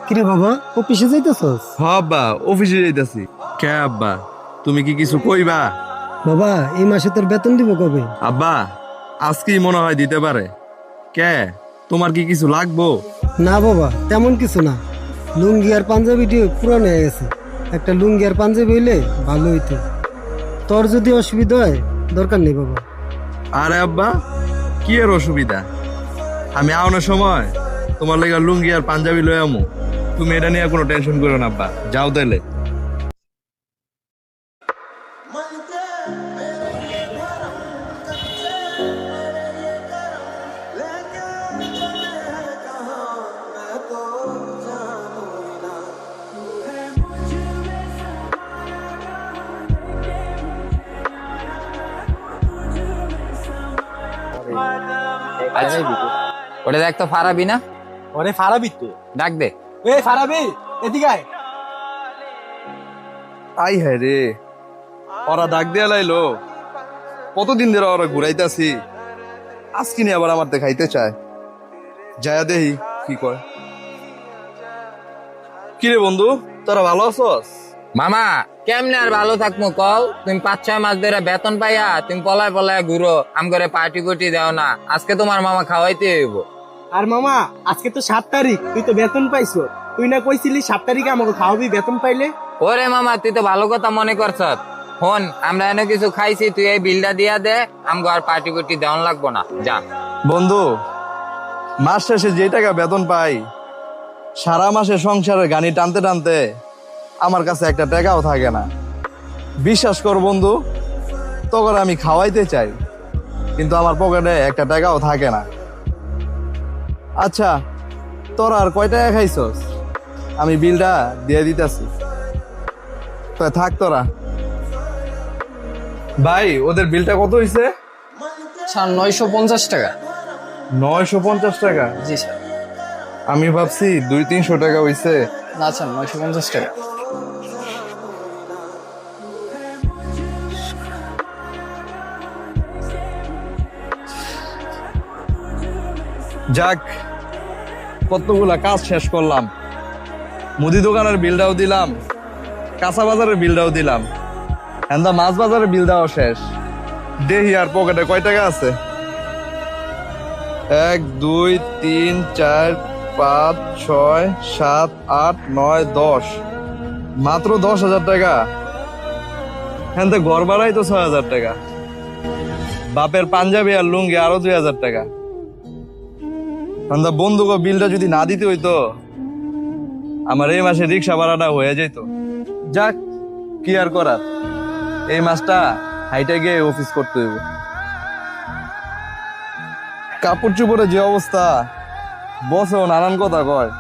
কিরে বাবা অফিসে যাইতেছস? হ আব্বা, অফিসে যাইতাছি। কে আব্বা, তুমি কি কিছু কইবা? বাবা এই মাসে তোর বেতন দিব কবে? আব্বা, আজকেই মনে হয় দিতে পারে। কে, তোমার কি কিছু লাগবো? না বাবা তেমন কিছু না, লুঙ্গি আর পাঞ্জাবিটি পুরান হয়ে গেছে, একটা লুঙ্গি আর পাঞ্জাবি হইলে ভালো হইতো। তোর যদি অসুবিধা হয় দরকার নেই বাবা। আরে আব্বা, কি এর অসুবিধা? আমি আওনের সময় তোমার লেগে লুঙ্গি আর পাঞ্জাবি লয়ে আমু। তুমি এটা নিয়ে কোনো টেনশন করো না আব্বা, যাও তাইলে। ওটা দেখ তো ফারাবি না? ওরে ফারাবি তো, ডাক দে। এ ফারাবি এদিকে আয়। আই হ্যাঁ রে, ওরা ডাক দিয়া লাইলো। কতদিন ধরে ওরা ঘুরাইতাছি, আজকে নিয়ে আবার আমার দেখাইতে চায়। যায়া দেহি কি কয়। কিরে বন্ধু, তোরা ভালো আছস? মামা কেমনে আর ভালো থাকবো কল? তুমি 5-6 মাস ধরে বেতন পাইয়া তুমি পলায় পলায় ঘুরো, আম করে পার্টি কুটি দাও না। আজকে তোমার মামা খাওয়াইতে হইব। আর মামা আজকে তো 7 তারিখ, তুই তো বেতন পাইছো। তুই না কইছিলি 7 তারিখে আমাকে খাওয়াবি বেতন পাইলে? ওরে মামা তুই তো ভালো কথা মনে করছ। হন আমরা এনে কিছু খাইছি, তুই এই বিলটা দিয়া দে, আমগো আর পার্টি কুটি দেওয়ান লাগবো না। যা বন্ধু, মাস শেষে যে টাকা বেতন পাই, সারা মাসে সংসারের গানি টানতে টানতে আমার কাছে একটা টাকাও থাকে না। বিশ্বাস কর বন্ধু, তখন আমি খাওয়াইতে চাই, কিন্তু আমার পকেটে একটা টাকাও থাকে না। আচ্ছা, তোরা আর কয় টাকা খাইছস? আমি বিলটা দিয়ে দিতেছি, তো থাক তোরা। ভাই, ওদের বিলটা কত হয়েছে? স্যার 950 টাকা। 950 টাকা? জি স্যার। আমি ভাবছি 200-300 টাকা হয়েছে। না স্যার 950 টাকা। যাক, কতগুলা কাজ শেষ করলাম। মুদি দোকানের বিলটাও দিলাম, কাঁচা বাজারের বিলটাও দিলাম, এন্দা মাছ বাজারের বিলটাও শেষ। দেহি আর পকেটে কয় টাকা আছে? 1 2 3 4 5 6 7 8 9 10, মাত্র 10,000 টাকা। হ্যাঁ, ঘর ভাড়াই তো 6,000 টাকা, বাপের পাঞ্জাবি আর লুঙ্গি আরো 2,000 টাকা। বন্ধুকে বিলটা যদি না দিতে হইতো, আমার এই মাসে রিক্সা ভাড়াটা হয়ে যেত। যাক, কি আর করার, এই মাসটা হাইটে গিয়ে অফিস করতে হইব। কাপড় চোপড়ের যে অবস্থা, বসেও নানান কথা কয়।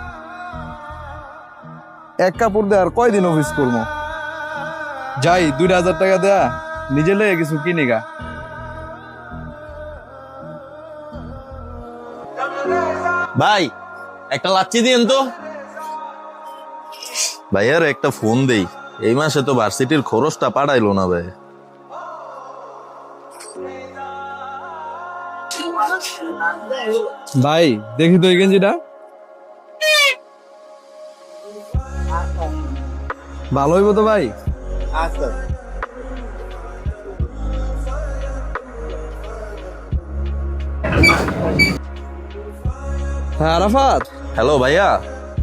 এক কাপড় দিয়ে আর কয়দিন অফিস করবো? যাই, 2,000 টাকা দেয়া নিজে লেগে কিছু কিনি গা। ভাই একটা লাচ্ছি দিন তো। ভাইয়ার একটা ফোন দেই, এই মাসে তো ভার্সিটির খরচটা পাঠাইলো না ভাই। ভাই দেখি তো এই গেঞ্জিটা, ভালো হইব তো ভাই? হ্যাঁ আরাফাত। হ্যালো ভাইয়া।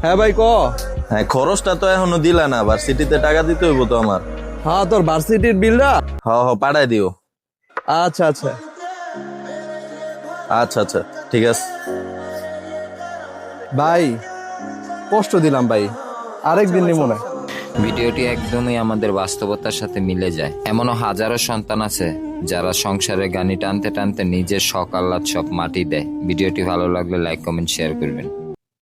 হ্যাঁ ভাই ক। হ্যাঁ, খরচটা তো এখনো দিলা না, ভার্সিটিতে টাকা দিতে হইব তো আমার। হ্যাঁ, তোর ভার্সিটির বিলটা? হ পাঠাই দিও। আচ্ছা আচ্ছা আচ্ছা আচ্ছা ঠিক আছে। ভাই, কষ্ট দিলাম ভাই, আরেকদিন নিমো না। ভিডিওটি একদমই আমাদের বাস্তবতার সাথে মিলে যায়। এমনও হাজারো সন্তান আছে যারা সংসারের গানি টানতে টানতে নিজের শখ আহ্লাদ সব মাটি দেয়। ভিডিওটি ভালো লাগলে লাইক কমেন্ট শেয়ার করবেন।